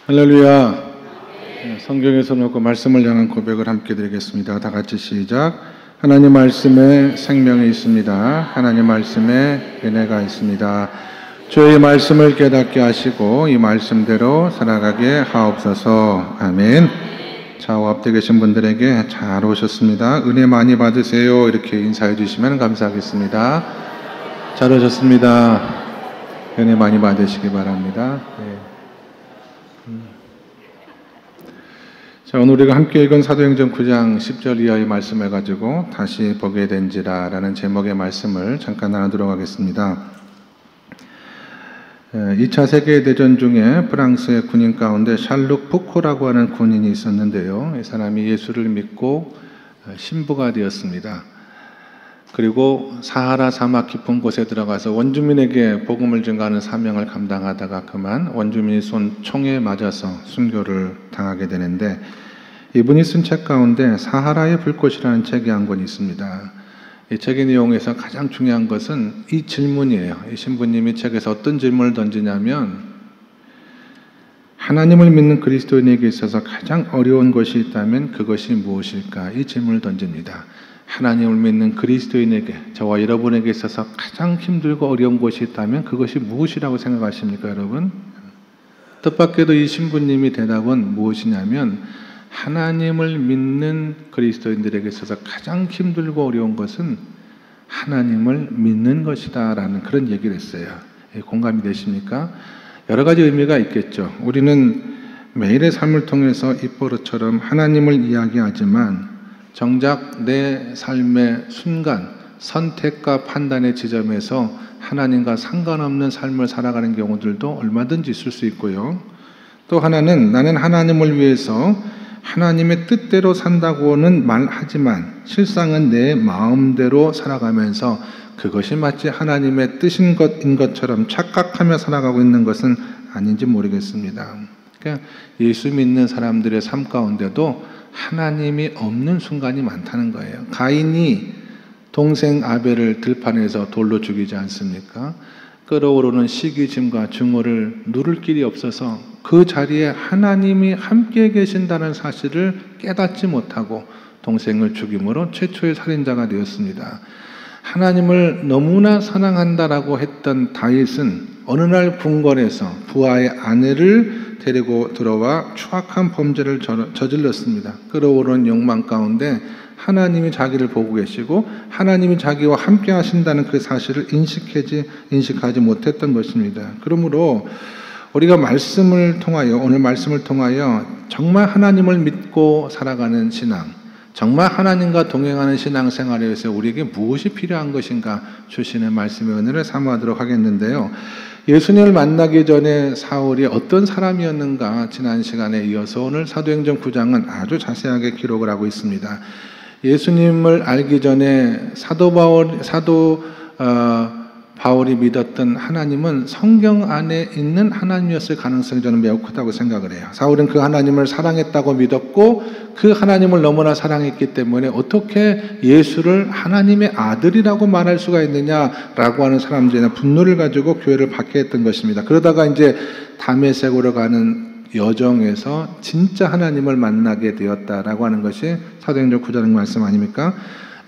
할렐루야. 성경에서 놓고 말씀을 향한 고백을 함께 드리겠습니다. 다 같이 시작. 하나님 말씀에 생명이 있습니다. 하나님 말씀에 은혜가 있습니다. 주의 말씀을 깨닫게 하시고 이 말씀대로 살아가게 하옵소서. 아멘. 좌우 앞에 계신 분들에게 잘 오셨습니다. 은혜 많이 받으세요. 이렇게 인사해 주시면 감사하겠습니다. 잘 오셨습니다. 은혜 많이 받으시기 바랍니다. 네. 자, 오늘 우리가 함께 읽은 사도행전 9장 10절 이하의 말씀을 가지고 다시 보게 된지라 라는 제목의 말씀을 잠깐 나누도록 하겠습니다. 2차 세계대전 중에 프랑스의 군인 가운데 샬룩 푸코라고 하는 군인이 있었는데요. 이 사람이 예수를 믿고 신부가 되었습니다. 그리고 사하라 사막 깊은 곳에 들어가서 원주민에게 복음을 전가하는 사명을 감당하다가 그만 원주민이 쏜 총에 맞아서 순교를 당하게 되는데, 이분이 쓴 책 가운데 사하라의 불꽃이라는 책이 한 권 있습니다. 이 책의 내용에서 가장 중요한 것은 이 질문이에요. 이 신부님이 책에서 어떤 질문을 던지냐면, 하나님을 믿는 그리스도인에게 있어서 가장 어려운 것이 있다면 그것이 무엇일까? 이 질문을 던집니다. 하나님을 믿는 그리스도인에게, 저와 여러분에게 있어서 가장 힘들고 어려운 것이 있다면 그것이 무엇이라고 생각하십니까, 여러분? 뜻밖에도 이 신부님이 대답은 무엇이냐면, 하나님을 믿는 그리스도인들에게 있어서 가장 힘들고 어려운 것은 하나님을 믿는 것이다 라는 그런 얘기를 했어요. 공감이 되십니까? 여러 가지 의미가 있겠죠. 우리는 매일의 삶을 통해서 입버릇처럼 하나님을 이야기하지만 정작 내 삶의 순간, 선택과 판단의 지점에서 하나님과 상관없는 삶을 살아가는 경우들도 얼마든지 있을 수 있고요. 또 하나는 나는 하나님을 위해서 하나님의 뜻대로 산다고는 말하지만 실상은 내 마음대로 살아가면서 그것이 마치 하나님의 뜻인 것처럼 착각하며 살아가고 있는 것은 아닌지 모르겠습니다. 그러니까 예수 믿는 사람들의 삶 가운데도 하나님이 없는 순간이 많다는 거예요. 가인이 동생 아벨을 들판에서 돌로 죽이지 않습니까? 끓어오르는 시기짐과 증오를 누를 길이 없어서 그 자리에 하나님이 함께 계신다는 사실을 깨닫지 못하고 동생을 죽임으로 최초의 살인자가 되었습니다. 하나님을 너무나 사랑한다라고 했던 다윗은 어느 날 궁궐에서 부하의 아내를 데리고 들어와 추악한 범죄를 저질렀습니다. 끓어오르는 욕망 가운데 하나님이 자기를 보고 계시고 하나님이 자기와 함께 하신다는 그 사실을 인식하지 못했던 것입니다. 그러므로 우리가 말씀을 통하여, 오늘 말씀을 통하여 정말 하나님을 믿고 살아가는 신앙, 정말 하나님과 동행하는 신앙생활에 위해서 우리에게 무엇이 필요한 것인가 주시는 말씀의 은혜를 사모하도록 하겠는데요. 예수님을 만나기 전에 사울이 어떤 사람이었는가 바울이 시간에 이어서 오늘 사도행전 9장은 아주 자세하게 기록을 하고 있습니다. 예수님을 알기 전에 사도 바울이 믿었던 하나님은 성경 안에 있는 하나님이었을 가능성이 저는 매우 크다고 생각을 해요. 사울은 그 하나님을 사랑했다고 믿었고 그 하나님을 너무나 사랑했기 때문에 어떻게 예수를 하나님의 아들이라고 말할 수가 있느냐라고 하는 사람들이나 분노를 가지고 교회를 받게 했던 것입니다. 그러다가 이제 다메섹으로 가는 여정에서 진짜 하나님을 만나게 되었다라고 하는 것이 사도행전 9장 말씀 아닙니까?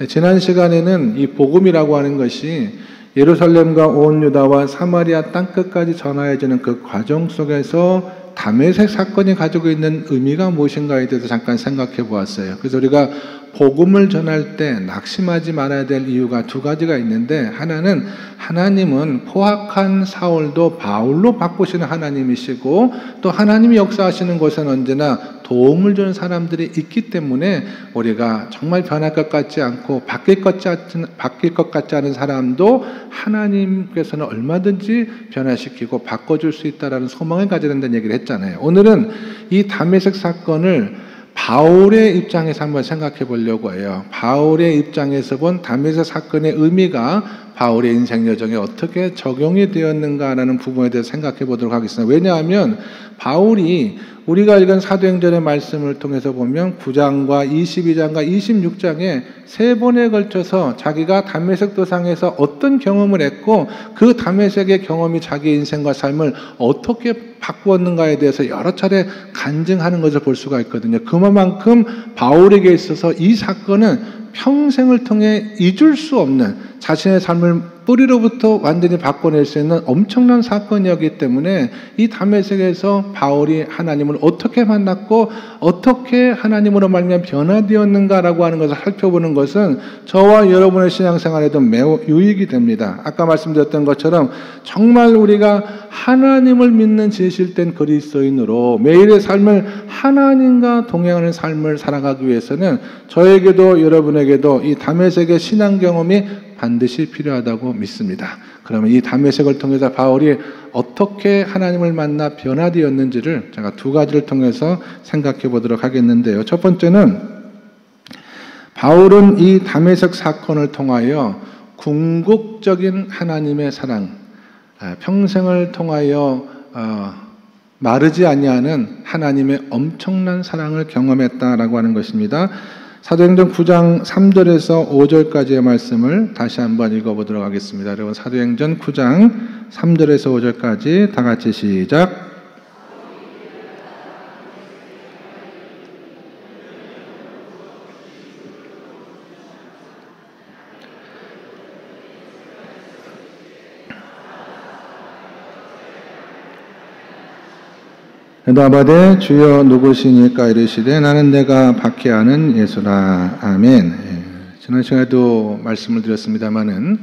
지난 시간에는 이 복음이라고 하는 것이 예루살렘과 온 유다와 사마리아 땅끝까지 전하여지는 그 과정 속에서 다메섹 사건이 가지고 있는 의미가 무엇인가에 대해서 잠깐 생각해 보았어요. 그래서 우리가 복음을 전할 때 낙심하지 말아야 될 이유가 두 가지가 있는데, 하나는 하나님은 포악한 사울도 바울로 바꾸시는 하나님이시고, 또 하나님이 역사하시는 곳에는 언제나 도움을 주는 사람들이 있기 때문에 우리가 정말 변할 것 같지 않고 바뀔 것 같지 않은 사람도 하나님께서는 얼마든지 변화시키고 바꿔줄 수 있다는 소망을 가져야 된다는 얘기를 했잖아요. 오늘은 이 다메섹 사건을 바울의 입장에서 한번 생각해 보려고 해요. 바울의 입장에서 본 다메섹 사건의 의미가 바울의 인생 여정에 어떻게 적용이 되었는가라는 부분에 대해서 생각해 보도록 하겠습니다. 왜냐하면 바울이 우리가 읽은 사도행전의 말씀을 통해서 보면 9장과 22장과 26장에 3번에 걸쳐서 자기가 다메섹 도상에서 어떤 경험을 했고 그 다메섹의 경험이 자기의 인생과 삶을 어떻게 바꾸었는가에 대해서 여러 차례 간증하는 것을 볼 수가 있거든요. 그만큼 바울에게 있어서 이 사건은 평생을 통해 잊을 수 없는, 자신의 삶을 뿌리로부터 완전히 바꿔낼 수 있는 엄청난 사건이었기 때문에 이 다메섹에서 바울이 하나님을 어떻게 만났고 어떻게 하나님으로 말미암아 변화되었는가라고 하는 것을 살펴보는 것은 저와 여러분의 신앙생활에도 매우 유익이 됩니다. 아까 말씀드렸던 것처럼 정말 우리가 하나님을 믿는 진실된 그리스도인으로 매일의 삶을 하나님과 동행하는 삶을 살아가기 위해서는 저에게도 여러분에게도 이 다메섹의 신앙 경험이 반드시 필요하다고 믿습니다. 그러면 이 다메섹을 통해서 바울이 어떻게 하나님을 만나 변화되었는지를 제가 2가지를 통해서 생각해 보도록 하겠는데요. 첫 번째는 바울은 이 다메섹 사건을 통하여 궁극적인 하나님의 사랑, 평생을 통하여 마르지 아니하는 하나님의 엄청난 사랑을 경험했다라고 하는 것입니다. 사도행전 9장 3절에서 5절까지의 말씀을 다시 한번 읽어보도록 하겠습니다. 여러분, 사도행전 9장 3절에서 5절까지 다 같이 시작. 대답하되 주여 누구시니까 이르시되 나는 내가 박해하는 예수라. 아멘. 지난 시간에도 말씀을 드렸습니다마는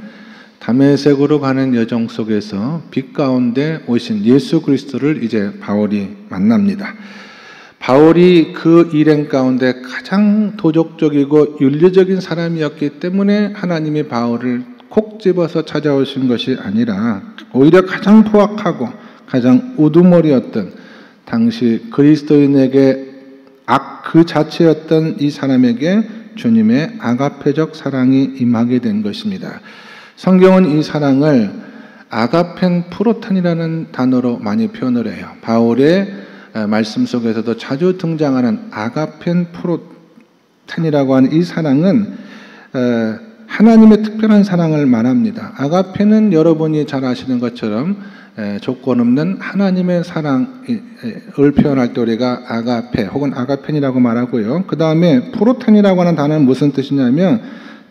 다메섹으로 가는 여정 속에서 빛 가운데 오신 예수 그리스도를 이제 바울이 만납니다. 바울이 그 일행 가운데 가장 도덕적이고 윤리적인 사람이었기 때문에 하나님이 바울을 콕 집어서 찾아오신 것이 아니라 오히려 가장 포악하고 가장 우두머리였던 당시 그리스도인에게 악 그 자체였던 이 사람에게 주님의 아가페적 사랑이 임하게 된 것입니다. 성경은 이 사랑을 아가펜 프로탄이라는 단어로 많이 표현을 해요. 바울의 말씀 속에서도 자주 등장하는 아가펜 프로탄이라고 하는 이 사랑은 하나님의 특별한 사랑을 말합니다. 아가페는 여러분이 잘 아시는 것처럼 조건 없는 하나님의 사랑을 표현할 때 우리가 아가페 혹은 아가펜이라고 말하고요. 그 다음에 프로탄이라고 하는 단어는 무슨 뜻이냐면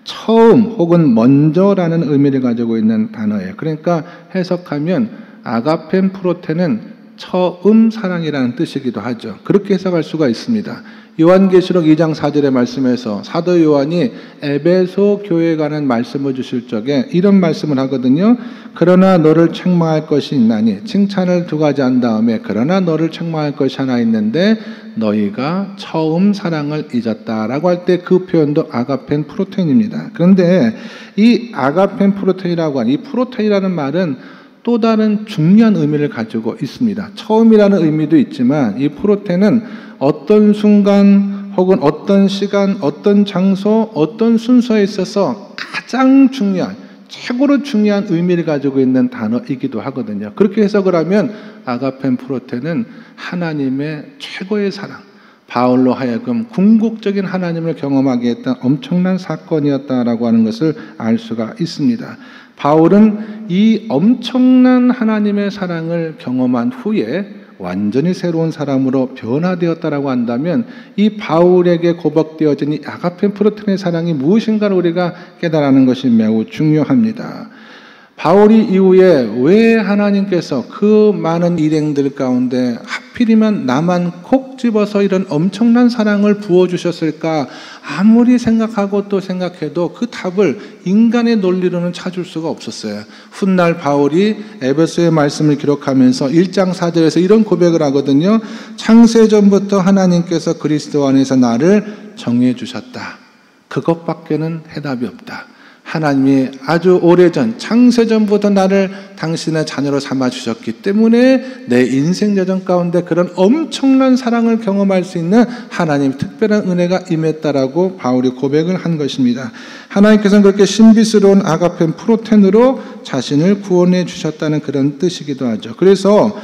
처음 혹은 먼저라는 의미를 가지고 있는 단어예요. 그러니까 해석하면 아가펜 프로텐은 처음 사랑이라는 뜻이기도 하죠. 그렇게 해석할 수가 있습니다. 요한계시록 2장 4절의 말씀에서 사도 요한이 에베소 교회에 관한 말씀을 주실 적에 이런 말씀을 하거든요. 그러나 너를 책망할 것이 있나니, 칭찬을 2가지 한 다음에 그러나 너를 책망할 것이 하나 있는데 너희가 처음 사랑을 잊었다라고 할 때 그 표현도 아가펜 프로텐입니다. 그런데 이 아가펜 프로텐이라고 하는 이 프로텐이라는 말은 또 다른 중요한 의미를 가지고 있습니다. 처음이라는 의미도 있지만 이 프로텐은 어떤 순간 혹은 어떤 시간, 어떤 장소, 어떤 순서에 있어서 가장 중요한, 최고로 중요한 의미를 가지고 있는 단어이기도 하거든요. 그렇게 해석을 하면 아가펜 프로텐은 하나님의 최고의 사랑, 바울로 하여금 궁극적인 하나님을 경험하게 했던 엄청난 사건이었다라고 하는 것을 알 수가 있습니다. 바울은 이 엄청난 하나님의 사랑을 경험한 후에 완전히 새로운 사람으로 변화되었다라고 한다면 이 바울에게 고백되어진 이 아가펜 프로텐의 사랑이 무엇인가를 우리가 깨달아는 것이 매우 중요합니다. 바울이 이후에 왜 하나님께서 그 많은 일행들 가운데 하필이면 나만 콕 집어서 이런 엄청난 사랑을 부어주셨을까? 아무리 생각하고 또 생각해도 그 답을 인간의 논리로는 찾을 수가 없었어요. 훗날 바울이 에베소의 말씀을 기록하면서 1장 4절에서 이런 고백을 하거든요. 창세전부터 하나님께서 그리스도 안에서 나를 정해 주셨다. 그것밖에는 해답이 없다. 하나님이 아주 오래전 창세전부터 나를 당신의 자녀로 삼아주셨기 때문에 내 인생 여정 가운데 그런 엄청난 사랑을 경험할 수 있는 하나님 특별한 은혜가 임했다라고 바울이 고백을 한 것입니다. 하나님께서는 그렇게 신비스러운 아가펜 프로텐으로 자신을 구원해 주셨다는 그런 뜻이기도 하죠. 그래서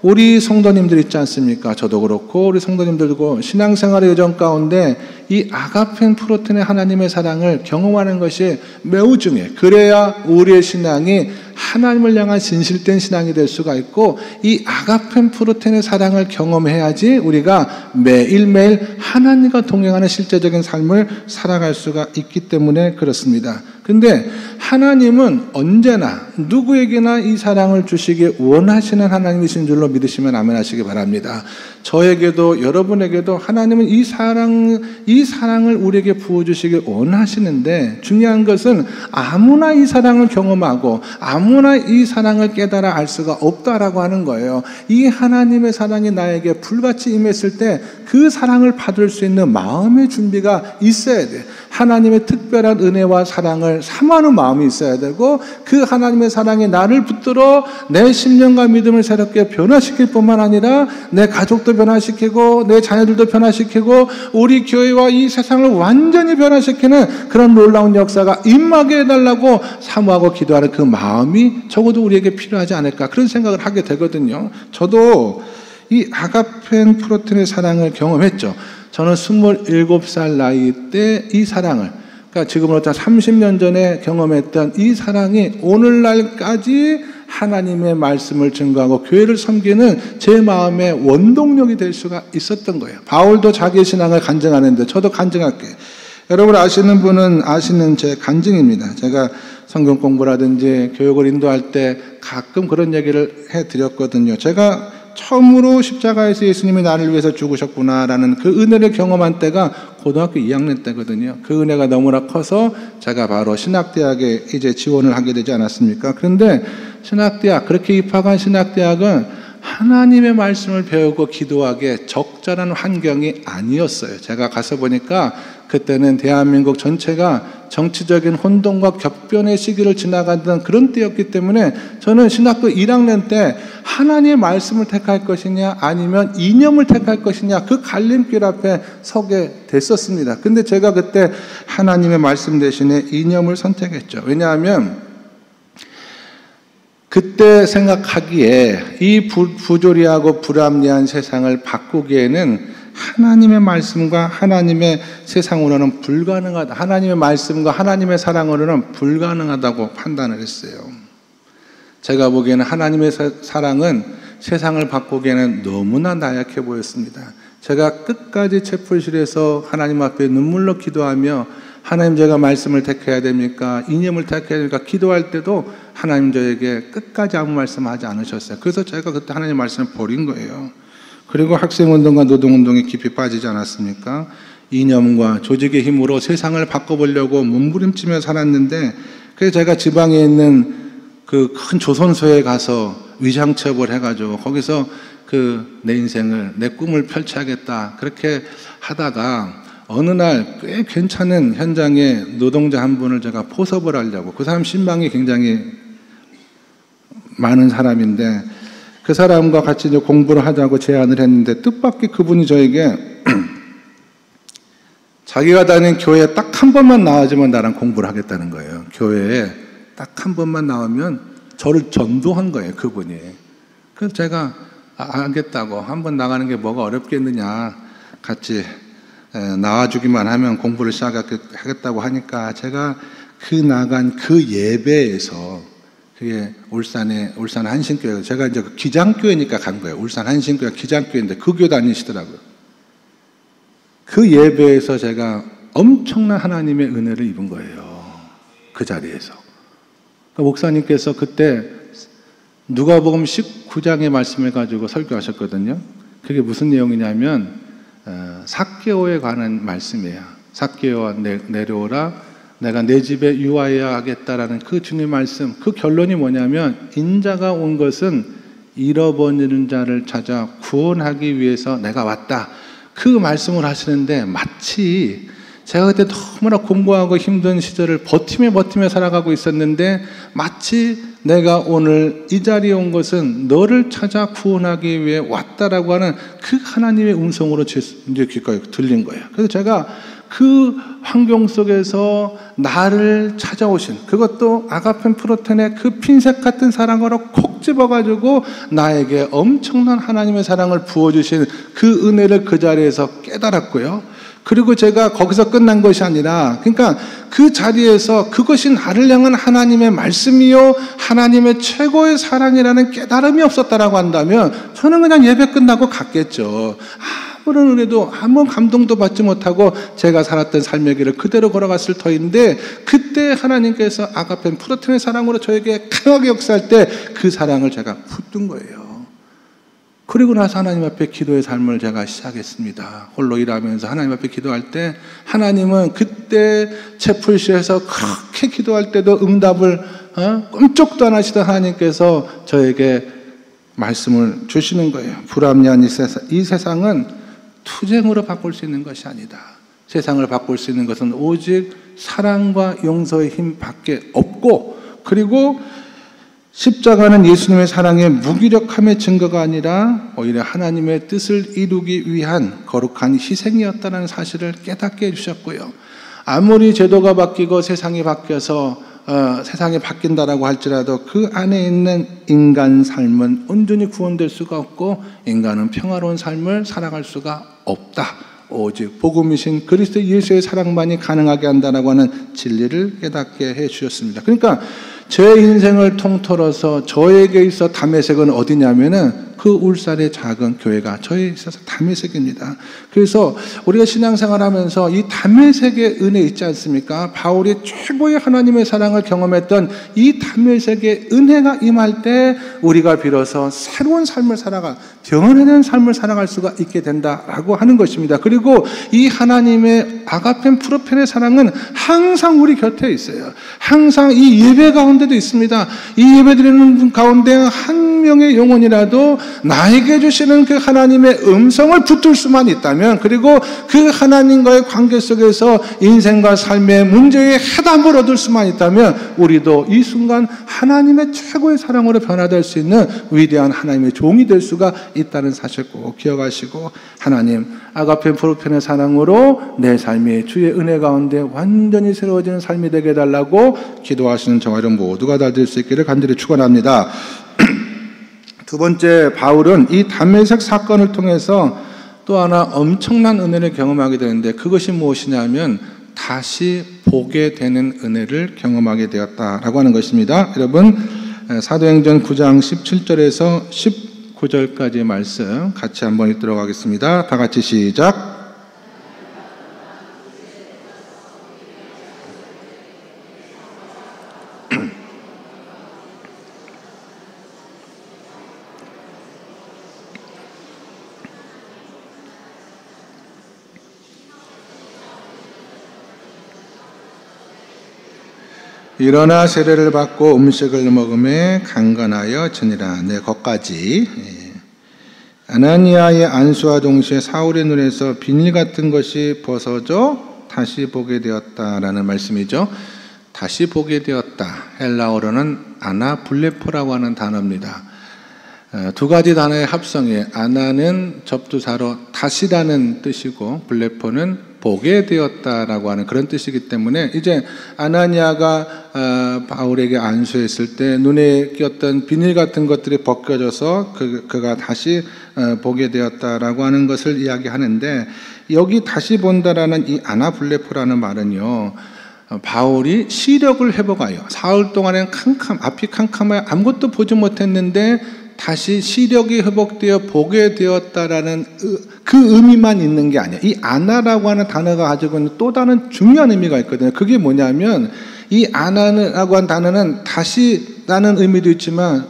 우리 성도님들 있지 않습니까? 저도 그렇고 우리 성도님들도 신앙생활의 여정 가운데 이 아가펜 프로텐의 하나님의 사랑을 경험하는 것이 매우 중요해요. 그래야 우리의 신앙이 하나님을 향한 진실된 신앙이 될 수가 있고, 이 아가펜 프로텐의 사랑을 경험해야지 우리가 매일매일 하나님과 동행하는 실제적인 삶을 살아갈 수가 있기 때문에 그렇습니다. 근데 하나님은 언제나 누구에게나 이 사랑을 주시기 원하시는 하나님이신 줄로 믿으시면 아멘 하시기 바랍니다. 저에게도 여러분에게도 하나님은 이 사랑을 우리에게 부어주시기 원하시는데, 중요한 것은 아무나 이 사랑을 경험하고 아무나 이 사랑을 깨달아 알 수가 없다라고 하는 거예요. 이 하나님의 사랑이 나에게 불같이 임했을 때 그 사랑을 받을 수 있는 마음의 준비가 있어야 돼. 하나님의 특별한 은혜와 사랑을 사모하는 마음이 있어야 되고, 그 하나님의 사랑이 나를 붙들어 내 심령과 믿음을 새롭게 변화시킬 뿐만 아니라 내 가족도 변화시키고 내 자녀들도 변화시키고 우리 교회와 이 세상을 완전히 변화시키는 그런 놀라운 역사가 임하게 해달라고 사모하고 기도하는 그 마음이 적어도 우리에게 필요하지 않을까, 그런 생각을 하게 되거든요. 저도 이 아가펜 프로텐의 사랑을 경험했죠. 저는 27살 나이 때 이 사랑을, 그러니까 지금으로부터 30년 전에 경험했던 이 사랑이 오늘날까지 하나님의 말씀을 증거하고 교회를 섬기는 제 마음의 원동력이 될 수가 있었던 거예요. 바울도 자기의 신앙을 간증하는데 저도 간증할게요. 여러분 아시는 분은 아시는 제 간증입니다. 제가 성경 공부라든지 교육을 인도할 때 가끔 그런 얘기를 해드렸거든요. 제가 처음으로 십자가에서 예수님이 나를 위해서 죽으셨구나라는 그 은혜를 경험한 때가 고등학교 2학년 때거든요. 그 은혜가 너무나 커서 제가 바로 신학대학에 이제 지원을 하게 되지 않았습니까? 그런데 신학대학, 그렇게 입학한 신학대학은 하나님의 말씀을 배우고 기도하기에 적절한 환경이 아니었어요. 제가 가서 보니까 그때는 대한민국 전체가 정치적인 혼돈과 격변의 시기를 지나가던 그런 때였기 때문에 저는 신학교 1학년 때 하나님의 말씀을 택할 것이냐 아니면 이념을 택할 것이냐, 그 갈림길 앞에 서게 됐었습니다. 근데 제가 그때 하나님의 말씀 대신에 이념을 선택했죠. 왜냐하면 그때 생각하기에 이 부조리하고 불합리한 세상을 바꾸기에는 하나님의 말씀과 하나님의 세상으로는 불가능하다, 하나님의 말씀과 하나님의 사랑으로는 불가능하다고 판단을 했어요. 제가 보기에는 하나님의 사랑은 세상을 바꾸기에는 너무나 나약해 보였습니다. 제가 끝까지 채플실에서 하나님 앞에 눈물로 기도하며, 하나님 제가 말씀을 택해야 됩니까? 이념을 택해야 됩니까? 기도할 때도 하나님 저에게 끝까지 아무 말씀하지 않으셨어요. 그래서 제가 그때 하나님의 말씀을 버린 거예요. 그리고 학생운동과 노동운동에 깊이 빠지지 않았습니까? 이념과 조직의 힘으로 세상을 바꿔보려고 몸부림치며 살았는데, 그래서 제가 지방에 있는 그 큰 조선소에 가서 위장취업을 해가지고 거기서 내 인생을, 내 꿈을 펼쳐야겠다, 그렇게 하다가 어느 날 꽤 괜찮은 현장에 노동자 한 분을 제가 포섭을 하려고, 그 사람 신방이 굉장히 많은 사람인데 그 사람과 같이 이제 공부를 하자고 제안을 했는데, 뜻밖의 그분이 저에게 자기가 다니는 교회에 딱 한 번만 나와주면 나랑 공부를 하겠다는 거예요. 교회에 딱 한 번만 나오면 저를 전도한 거예요, 그분이. 그래서 제가 알겠다고, 한 번 나가는 게 뭐가 어렵겠느냐, 같이 나와주기만 하면 공부를 시작하겠다고 하니까 제가 그 나간 그 예배에서, 그게 울산 한신교회, 제가 이제 기장교회니까 간 거예요. 울산 한신교회가 기장교회인데 그 교회 다니시더라고요. 그 예배에서 제가 엄청난 하나님의 은혜를 입은 거예요. 그 자리에서. 그러니까 목사님께서 그때 누가복음 19장의 말씀을 가지고 설교하셨거든요. 그게 무슨 내용이냐면 삭개오에 관한 말씀이에요. 삭개오와 내려오라, 내가 내 집에 유하여야 하겠다라는 그 주님 말씀, 그 결론이 뭐냐면 인자가 온 것은 잃어버리는 자를 찾아 구원하기 위해서 내가 왔다, 그 말씀을 하시는데, 마치 제가 그때 너무나 공부하고 힘든 시절을 버티며 살아가고 있었는데, 마치 내가 오늘 이 자리에 온 것은 너를 찾아 구원하기 위해 왔다라고 하는 그 하나님의 음성으로 제 귓가에 들린 거예요. 그래서 제가 그 환경 속에서 나를 찾아오신, 그것도 아가펜 프로텐의 그 핀셋 같은 사랑으로 콕 콕 집어가지고 나에게 엄청난 하나님의 사랑을 부어주신 그 은혜를 그 자리에서 깨달았고요. 그리고 제가 거기서 끝난 것이 아니라, 그러니까 그 자리에서 그것이 나를 향한 하나님의 말씀이요 하나님의 최고의 사랑이라는 깨달음이 없었다라고 한다면 저는 그냥 예배 끝나고 갔겠죠. 아무런 은혜도 아무 감동도 받지 못하고 제가 살았던 삶의 길을 그대로 걸어갔을 터인데, 그때 하나님께서 아가페 프로테의 사랑으로 저에게 강하게 역사할 때 그 사랑을 제가 붙든 거예요. 그리고 나서 하나님 앞에 기도의 삶을 제가 시작했습니다. 홀로 일하면서 하나님 앞에 기도할 때 하나님은 그때 채플시에서 그렇게 기도할 때도 응답을 꿈쩍도 안 하시던 하나님께서 저에게 말씀을 주시는 거예요. 불합리한 이 세상은 투쟁으로 바꿀 수 있는 것이 아니다. 세상을 바꿀 수 있는 것은 오직 사랑과 용서의 힘밖에 없고, 그리고 십자가는 예수님의 사랑의 무기력함의 증거가 아니라 오히려 하나님의 뜻을 이루기 위한 거룩한 희생이었다는 사실을 깨닫게 해주셨고요. 아무리 제도가 바뀌고 세상이 바뀌어서 세상이 바뀐다라고 할지라도 그 안에 있는 인간 삶은 온전히 구원될 수가 없고, 인간은 평화로운 삶을 살아갈 수가 없다. 오직 복음이신 그리스도 예수의 사랑만이 가능하게 한다라고 하는 진리를 깨닫게 해주셨습니다. 그러니까 제 인생을 통틀어서 저에게 있어 다메섹은 어디냐면은 그 울산의 작은 교회가 저에 있어서 다메섹입니다. 그래서 우리가 신앙생활하면서 이 다메섹의 은혜 있지 않습니까? 바울이 최고의 하나님의 사랑을 경험했던 이 다메섹의 은혜가 임할 때 우리가 비로소 새로운 삶을 살아가 변화된 삶을 살아갈 수가 있게 된다라고 하는 것입니다. 그리고 이 하나님의 아가펜 프로펜의 사랑은 항상 우리 곁에 있어요. 항상 이 예배 가운데도 있습니다. 이 예배드리는 분 가운데 한 명의 영혼이라도 나에게 주시는 그 하나님의 음성을 붙들 수만 있다면, 그리고 그 하나님과의 관계 속에서 인생과 삶의 문제의 해답을 얻을 수만 있다면 우리도 이 순간 하나님의 최고의 사랑으로 변화될 수 있는 위대한 하나님의 종이 될 수가 있다는 사실 꼭 기억하시고, 하나님 아가페 프로펜의 사랑으로 내 삶이 주의 은혜 가운데 완전히 새로워지는 삶이 되게 해달라고 기도하시는 저와 여러분 모두가 다 될 수 있기를 간절히 축원합니다. 두 번째, 바울은 이 다메섹 사건을 통해서 또 하나 엄청난 은혜를 경험하게 되는데, 그것이 무엇이냐면 다시 보게 되는 은혜를 경험하게 되었다라고 하는 것입니다. 여러분, 사도행전 9장 17절에서 19절까지의 말씀 같이 한번 읽도록 하겠습니다. 다 같이 시작. 일어나 세례를 받고 음식을 먹음에 강건하여 지니라. 네, 거기까지. 아나니아의 안수와 동시에 사울의 눈에서 비닐 같은 것이 벗어져 다시 보게 되었다라는 말씀이죠. 다시 보게 되었다. 헬라어로는 아나블레포라고 하는 단어입니다. 두 가지 단어의 합성이에요. 아나는 접두사로 다시라는 뜻이고, 블레포는 보게 되었다라고 하는 그런 뜻이기 때문에, 이제 아나니아가 바울에게 안수했을 때 눈에 끼었던 비닐 같은 것들이 벗겨져서 그가 다시 보게 되었다라고 하는 것을 이야기하는데, 여기 다시 본다라는 이 아나블레포라는 말은요, 바울이 시력을 회복하여 사흘 동안엔 앞이 캄캄하여 아무것도 보지 못했는데 다시 시력이 회복되어 보게 되었다라는 그 의미만 있는 게 아니에요. 이 아나라고 하는 단어가 가지고 있는 또 다른 중요한 의미가 있거든요. 그게 뭐냐면, 이 아나라고 하는 단어는 다시라는 의미도 있지만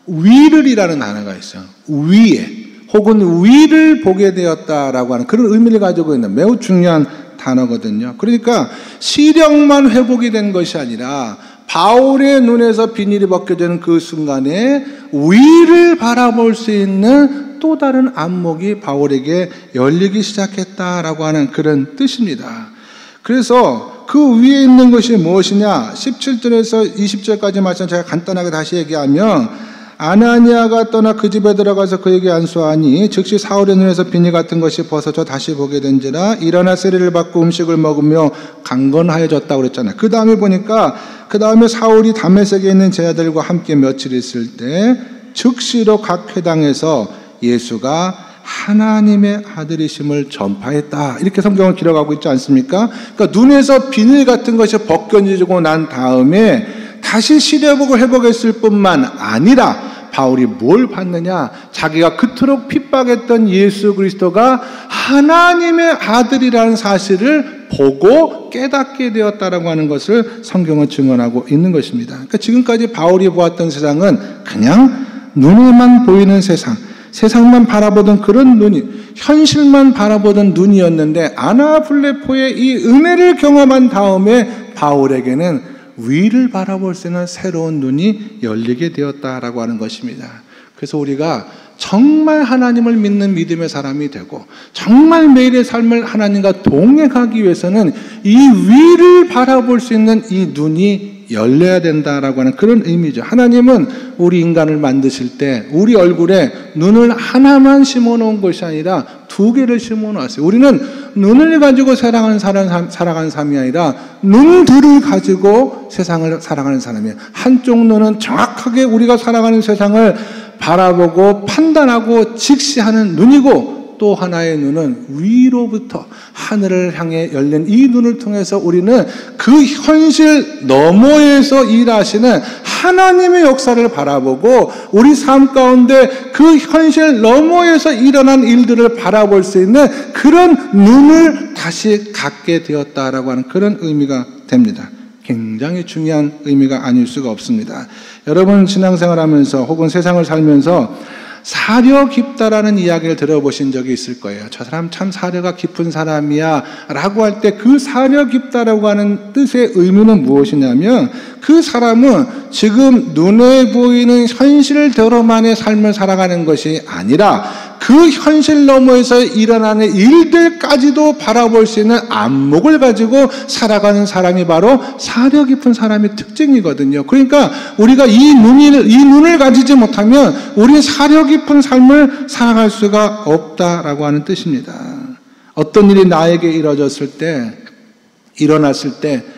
위를이라는 단어가 있어요. 위에 혹은 위를 보게 되었다라고 하는 그런 의미를 가지고 있는 매우 중요한 단어거든요. 그러니까 시력만 회복이 된 것이 아니라 바울의 눈에서 비닐이 벗겨지는 그 순간에 위를 바라볼 수 있는 또 다른 안목이 바울에게 열리기 시작했다라고 하는 그런 뜻입니다. 그래서 그 위에 있는 것이 무엇이냐? 17절에서 20절까지 말씀 제가 간단하게 다시 얘기하면, 아나니아가 떠나 그 집에 들어가서 그에게 안수하니 즉시 사울의 눈에서 비닐 같은 것이 벗어져 다시 보게 된지라. 일어나 세례를 받고 음식을 먹으며 강건하여졌다고 그랬잖아요. 그 다음에 보니까 그 다음에 사울이 다메섹에 있는 제자들과 함께 며칠 있을 때 즉시로 각 회당에서 예수가 하나님의 아들이심을 전파했다. 이렇게 성경을 기록하고 있지 않습니까? 그러니까 눈에서 비늘 같은 것이 벗겨지고 난 다음에 다시 시려보고 회복했을 뿐만 아니라 바울이 뭘 봤느냐? 자기가 그토록 핍박했던 예수 그리스도가 하나님의 아들이라는 사실을 보고 깨닫게 되었다라고 하는 것을 성경은 증언하고 있는 것입니다. 그러니까 지금까지 바울이 보았던 세상은 그냥 눈에만 보이는 세상만 바라보던 그런 눈이, 현실만 바라보던 눈이었는데 아나불레포의 이 은혜를 경험한 다음에 바울에게는 위를 바라볼 수 있는 새로운 눈이 열리게 되었다라고 하는 것입니다. 그래서 우리가 정말 하나님을 믿는 믿음의 사람이 되고 정말 매일의 삶을 하나님과 동행하기 위해서는 이 위를 바라볼 수 있는 이 눈이 열려야 된다라고 하는 그런 의미죠. 하나님은 우리 인간을 만드실 때 우리 얼굴에 눈을 하나만 심어놓은 것이 아니라 두 개를 심어놓았어요. 우리는 눈을 가지고 살아가는 삶이 아니라 눈들을 가지고 세상을 살아가는 사람이에요. 한쪽 눈은 정확하게 우리가 살아가는 세상을 바라보고 판단하고 직시하는 눈이고, 또 하나의 눈은 위로부터 하늘을 향해 열린 이 눈을 통해서 우리는 그 현실 너머에서 일하시는 하나님의 역사를 바라보고 우리 삶 가운데 그 현실 너머에서 일어난 일들을 바라볼 수 있는 그런 눈을 다시 갖게 되었다라고 하는 그런 의미가 됩니다. 굉장히 중요한 의미가 아닐 수가 없습니다. 여러분 신앙생활하면서 혹은 세상을 살면서 사려 깊다라는 이야기를 들어보신 적이 있을 거예요. 저 사람 참 사려가 깊은 사람이야 라고 할 때 그 사려 깊다라고 하는 뜻의 의미는 무엇이냐면, 그 사람은 지금 눈에 보이는 현실대로만의 삶을 살아가는 것이 아니라 그 현실 너머에서 일어나는 일들까지도 바라볼 수 있는 안목을 가지고 살아가는 사람이 바로 사려 깊은 사람의 특징이거든요. 그러니까 우리가 이 눈을 가지지 못하면 우리는 사려 깊은 삶을 살아갈 수가 없다라고 하는 뜻입니다. 어떤 일이 나에게 일어났을 때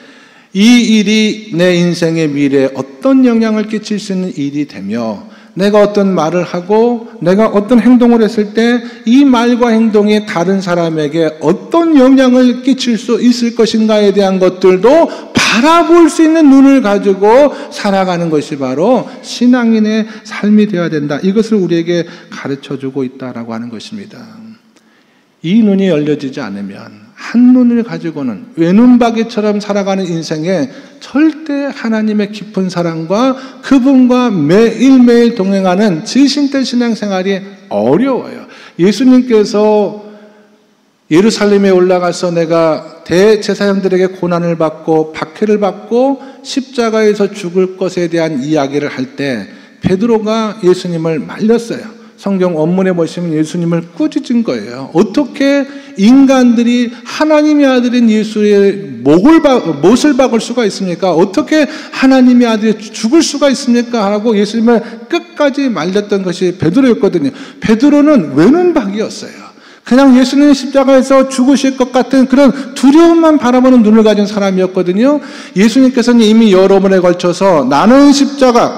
이 일이 내 인생의 미래에 어떤 영향을 끼칠 수 있는 일이 되며, 내가 어떤 말을 하고 내가 어떤 행동을 했을 때 이 말과 행동이 다른 사람에게 어떤 영향을 끼칠 수 있을 것인가에 대한 것들도 바라볼 수 있는 눈을 가지고 살아가는 것이 바로 신앙인의 삶이 되어야 된다. 이것을 우리에게 가르쳐주고 있다라고 하는 것입니다. 이 눈이 열려지지 않으면 한 눈을 가지고는 외눈박이처럼 살아가는 인생에 절대 하나님의 깊은 사랑과 그분과 매일매일 동행하는 진실된 신앙생활이 어려워요. 예수님께서 예루살렘에 올라가서 내가 대제사장들에게 고난을 받고 박해를 받고 십자가에서 죽을 것에 대한 이야기를 할 때 베드로가 예수님을 말렸어요. 성경 원문에 보시면 예수님을 꾸짖은 거예요. 어떻게 인간들이 하나님의 아들인 예수의 못을 박을 수가 있습니까? 어떻게 하나님의 아들이 죽을 수가 있습니까? 하고 예수님을 끝까지 말렸던 것이 베드로였거든요. 베드로는 외눈박이였어요. 그냥 예수님 십자가에서 죽으실 것 같은 그런 두려움만 바라보는 눈을 가진 사람이었거든요. 예수님께서는 이미 여러 번에 걸쳐서 나는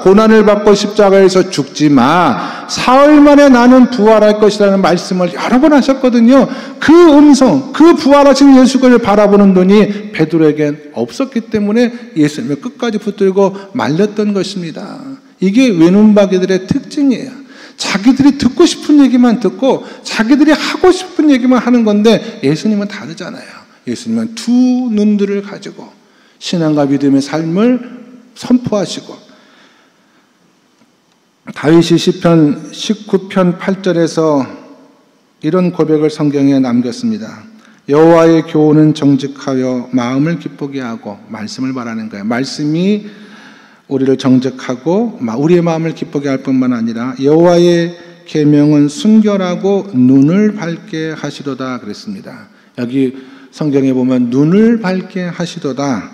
고난을 받고 십자가에서 죽지 마, 사흘 만에 나는 부활할 것이라는 말씀을 여러 번 하셨거든요. 그 음성, 그 부활하신 예수를 바라보는 눈이 베드로에겐 없었기 때문에 예수님을 끝까지 붙들고 말렸던 것입니다. 이게 외눈박이들의 특징이에요. 자기들이 듣고 싶은 얘기만 듣고 자기들이 하고 싶은 얘기만 하는 건데, 예수님은 다르잖아요. 예수님은 두 눈들을 가지고 신앙과 믿음의 삶을 선포하시고, 다윗이 시편 19편 8절에서 이런 고백을 성경에 남겼습니다. 여호와의 교훈은 정직하여 마음을 기쁘게 하고, 말씀을 말하는 거예요. 말씀이 우리를 정직하고 우리의 마음을 기쁘게 할 뿐만 아니라 여호와의 계명은 순결하고 눈을 밝게 하시도다 그랬습니다. 여기 성경에 보면 눈을 밝게 하시도다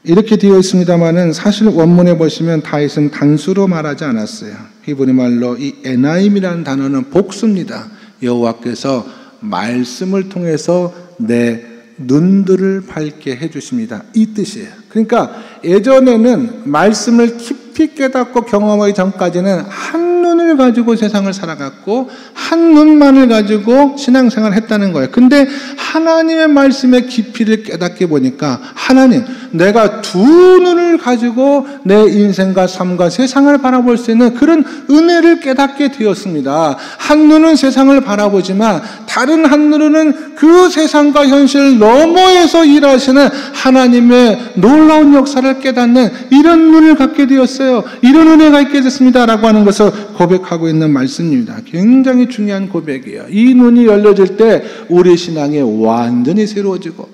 이렇게 되어 있습니다만은 사실 원문에 보시면 다윗은 단수로 말하지 않았어요. 히브리 말로 이 에나임이라는 단어는 복수입니다. 여호와께서 말씀을 통해서 내 눈들을 밝게 해주십니다. 이 뜻이에요. 그러니까 예전에는 말씀을 깊이 깨닫고 경험하기 전까지는 한 눈을 가지고 세상을 살아갔고 한 눈만을 가지고 신앙생활을 했다는 거예요. 근데 하나님의 말씀의 깊이를 깨닫게 보니까 하나님, 내가 두 눈을 가지고 내 인생과 삶과 세상을 바라볼 수 있는 그런 은혜를 깨닫게 되었습니다. 한 눈은 세상을 바라보지만 다른 한 눈은 그 세상과 현실 너머에서 일하시는 하나님의 놀라운 역사를 깨닫는 이런 눈을 갖게 되었어요. 이런 은혜가 있게 됐습니다 라고 하는 것을 고백하고 있는 말씀입니다. 굉장히 중요한 고백이에요. 이 눈이 열려질 때 우리 신앙이 완전히 새로워지고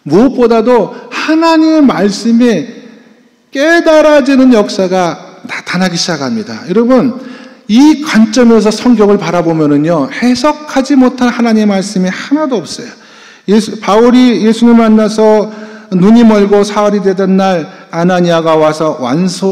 무엇보다도 하나님의 말씀이 깨달아지는 역사가 나타나기 시작합니다. 여러분, 이 관점에서 성경을 바라보면은요, 해석하지 못할 하나님의 말씀이 하나도 없어요. 바울이 예수님을 만나서 눈이 멀고 사흘이 되던 날 아나니아가 와서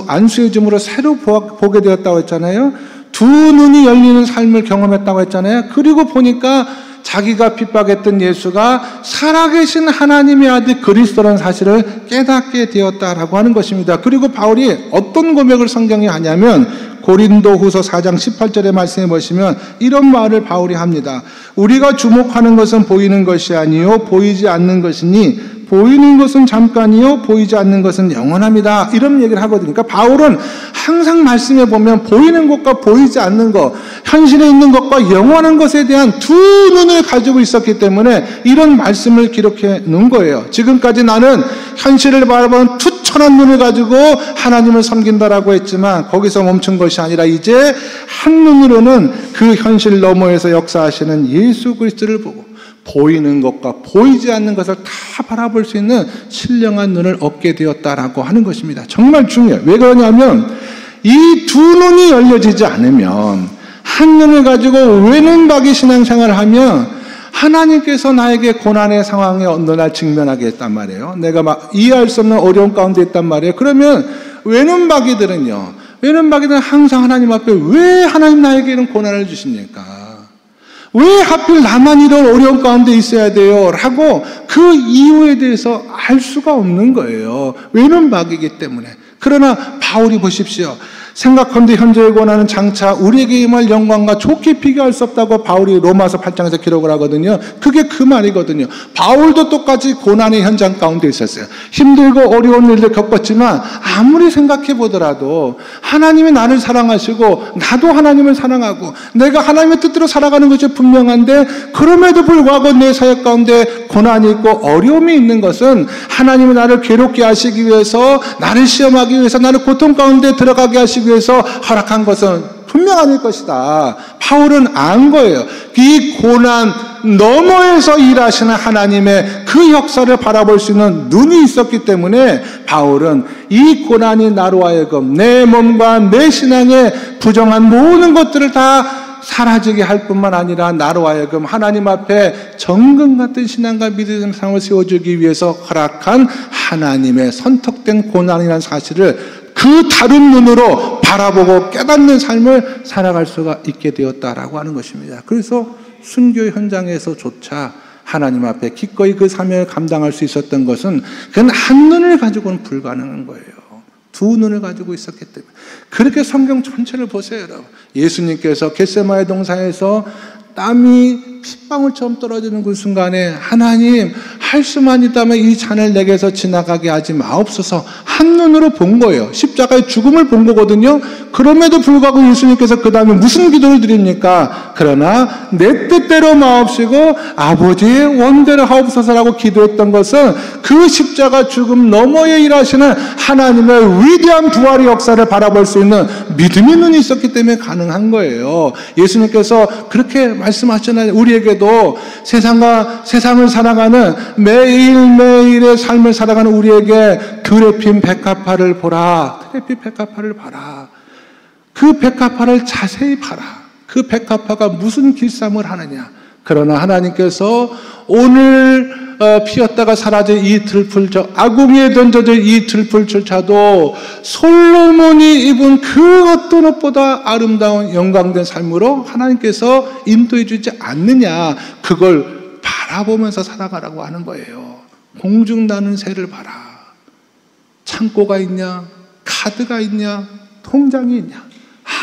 안수의 줌으로 새로 보게 되었다고 했잖아요. 두 눈이 열리는 삶을 경험했다고 했잖아요. 그리고 보니까 자기가 핍박했던 예수가 살아계신 하나님의 아들 그리스도라는 사실을 깨닫게 되었다라고 하는 것입니다. 그리고 바울이 어떤 고백을 성경에 하냐면 고린도후서 4장 18절의 말씀에 보시면 이런 말을 바울이 합니다. 우리가 주목하는 것은 보이는 것이 아니요 보이지 않는 것이니 보이는 것은 잠깐이요 보이지 않는 것은 영원합니다. 이런 얘기를 하거든요. 그러니까 바울은 항상 말씀에 보면 보이는 것과 보이지 않는 것, 현실에 있는 것과 영원한 것에 대한 두 눈을 가지고 있었기 때문에 이런 말씀을 기록해 놓은 거예요. 지금까지 나는 현실을 바라보는 투철한 눈을 가지고 하나님을 섬긴다라고 했지만 거기서 멈춘 것이 아니라 이제 한 눈으로는 그 현실 너머에서 역사하시는 예수 그리스도를 보고 보이는 것과 보이지 않는 것을 다 바라볼 수 있는 신령한 눈을 얻게 되었다라고 하는 것입니다. 정말 중요해요. 왜 그러냐면 이 두 눈이 열려지지 않으면 한 눈을 가지고 외눈박이 신앙생활을 하면 하나님께서 나에게 고난의 상황에 어느 날 직면하게 했단 말이에요. 내가 막 이해할 수 없는 어려운 가운데 있단 말이에요. 그러면 외눈박이들은 항상 하나님 앞에 왜 하나님 나에게 이런 고난을 주십니까? 왜 하필 나만 이런 어려운 가운데 있어야 돼요? 라고 그 이유에 대해서 알 수가 없는 거예요. 외눈박이기 때문에. 그러나 바울이 보십시오. 생각컨대 현재의 고난은 장차 우리에게 임할 영광과 좋게 비교할 수 없다고 바울이 로마서 8장에서 기록을 하거든요. 그게 그 말이거든요. 바울도 똑같이 고난의 현장 가운데 있었어요. 힘들고 어려운 일을 겪었지만 아무리 생각해 보더라도 하나님이 나를 사랑하시고 나도 하나님을 사랑하고 내가 하나님의 뜻대로 살아가는 것이 분명한데 그럼에도 불구하고 내 사역 가운데 고난이 있고 어려움이 있는 것은 하나님이 나를 괴롭게 하시기 위해서, 나를 시험하기 위해서, 나를 고통 가운데 들어가게 하시기 위해서 허락한 것은 분명 아닐 것이다. 바울은 안 거예요. 이 고난 너머에서 일하시는 하나님의 그 역사를 바라볼 수 있는 눈이 있었기 때문에 바울은 이 고난이 나로 하여금 내 몸과 내 신앙에 부정한 모든 것들을 다 사라지게 할 뿐만 아니라 나로 하여금 하나님 앞에 정금 같은 신앙과 믿음의 삶을 세워주기 위해서 허락한 하나님의 선택된 고난이라는 사실을 그 다른 눈으로 바라보고 깨닫는 삶을 살아갈 수가 있게 되었다라고 하는 것입니다. 그래서 순교 현장에서조차 하나님 앞에 기꺼이 그 사명을 감당할 수 있었던 것은 그건 한 눈을 가지고는 불가능한 거예요. 두 눈을 가지고 있었기 때문에. 그렇게 성경 전체를 보세요, 여러분. 예수님께서 겟세마네 동산에서 땀이 핏방울처럼 떨어지는 그 순간에 하나님, 할 수만 있다면 이 잔을 내게서 지나가게 하지 마옵소서 한눈으로 본 거예요. 십자가의 죽음을 본 거거든요. 그럼에도 불구하고 예수님께서 그 다음에 무슨 기도를 드립니까? 그러나 내 뜻대로 마옵시고 아버지의 원대로 하옵소서라고 기도했던 것은 그 십자가 죽음 너머에 일하시는 하나님의 위대한 부활의 역사를 바라볼 수 있는 믿음의 눈이 있었기 때문에 가능한 거예요. 예수님께서 그렇게 말씀하셨잖아요. 우리에게도 세상을 살아가는 매일매일의 삶을 살아가는 우리에게 드레핀 백합화를 보라. 드레핀 백합화를 봐라. 그 백합화를 자세히 봐라. 그 백합화가 무슨 길쌈을 하느냐. 그러나 하나님께서 오늘 피었다가 사라진 이 들풀, 아궁이에 던져진 이 들풀조차도 솔로몬이 입은 그 어떤 옷보다 아름다운 영광된 삶으로 하나님께서 인도해 주지 않느냐. 그걸 바라보면서 살아가라고 하는 거예요. 공중 나는 새를 봐라. 창고가 있냐? 카드가 있냐? 통장이 있냐?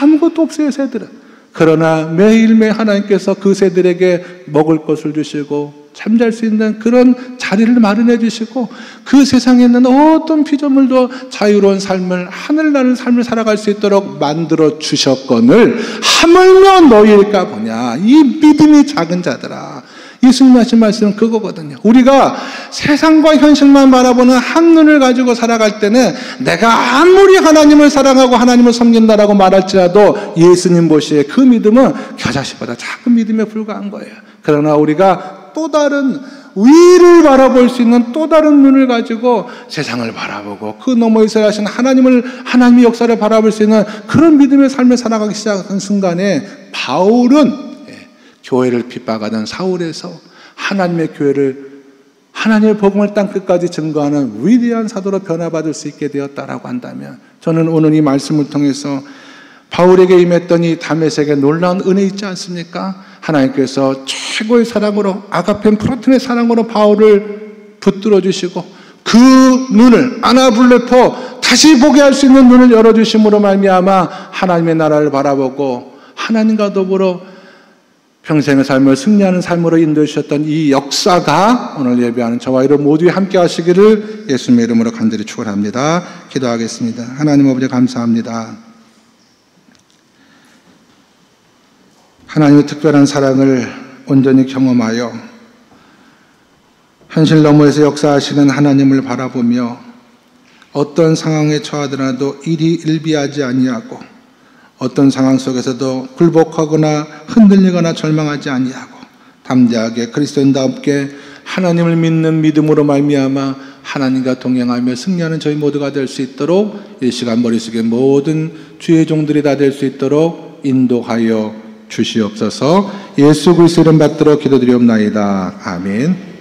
아무것도 없어요, 새들은. 그러나 매일매일 하나님께서 그 새들에게 먹을 것을 주시고 잠잘 수 있는 그런 자리를 마련해 주시고 그 세상에 있는 어떤 피조물도 자유로운 삶을, 하늘나는 삶을 살아갈 수 있도록 만들어 주셨거늘 하물며 너희일까 보냐. 이 믿음이 작은 자들아. 예수님 하신 말씀은 그거거든요. 우리가 세상과 현실만 바라보는 한눈을 가지고 살아갈 때는 내가 아무리 하나님을 사랑하고 하나님을 섬긴다라고 말할지라도 예수님 보시기에 그 믿음은 겨자씨보다 작은 믿음에 불과한 거예요. 그러나 우리가 또 다른 위를 바라볼 수 있는 또 다른 눈을 가지고 세상을 바라보고 그 너머에서 하신 하나님의 역사를 바라볼 수 있는 그런 믿음의 삶을 살아가기 시작한 순간에 바울은 교회를 핍박하던 사울에서 하나님의 교회를, 하나님의 복음을 땅끝까지 증거하는 위대한 사도로 변화받을 수 있게 되었다라고 한다면, 저는 오늘 이 말씀을 통해서 바울에게 임했던 이 다메섹의 놀라운 은혜 있지 않습니까? 하나님께서 최고의 사랑으로, 아가펜 프로틴의 사랑으로 바울을 붙들어 주시고 그 눈을, 아나블레포 다시 보게 할 수 있는 눈을 열어주심으로 말미암아 하나님의 나라를 바라보고 하나님과 더불어 평생의 삶을 승리하는 삶으로 인도해 주셨던 이 역사가 오늘 예배하는 저와 여러분 모두에 함께 하시기를 예수님의 이름으로 간절히 축원합니다. 기도하겠습니다. 하나님 아버지 감사합니다. 하나님의 특별한 사랑을 온전히 경험하여 현실 너머에서 역사하시는 하나님을 바라보며 어떤 상황에 처하더라도 일이 일비하지 아니하고 어떤 상황 속에서도 굴복하거나 흔들리거나 절망하지 아니하고 담대하게 그리스도인답게 하나님을 믿는 믿음으로 말미암아 하나님과 동행하며 승리하는 저희 모두가 될 수 있도록 이 시간 머릿속에 모든 주의 종들이 다 될 수 있도록 인도하여 주시옵소서. 예수 그리스도 이름 받들어 기도드리옵나이다. 아멘.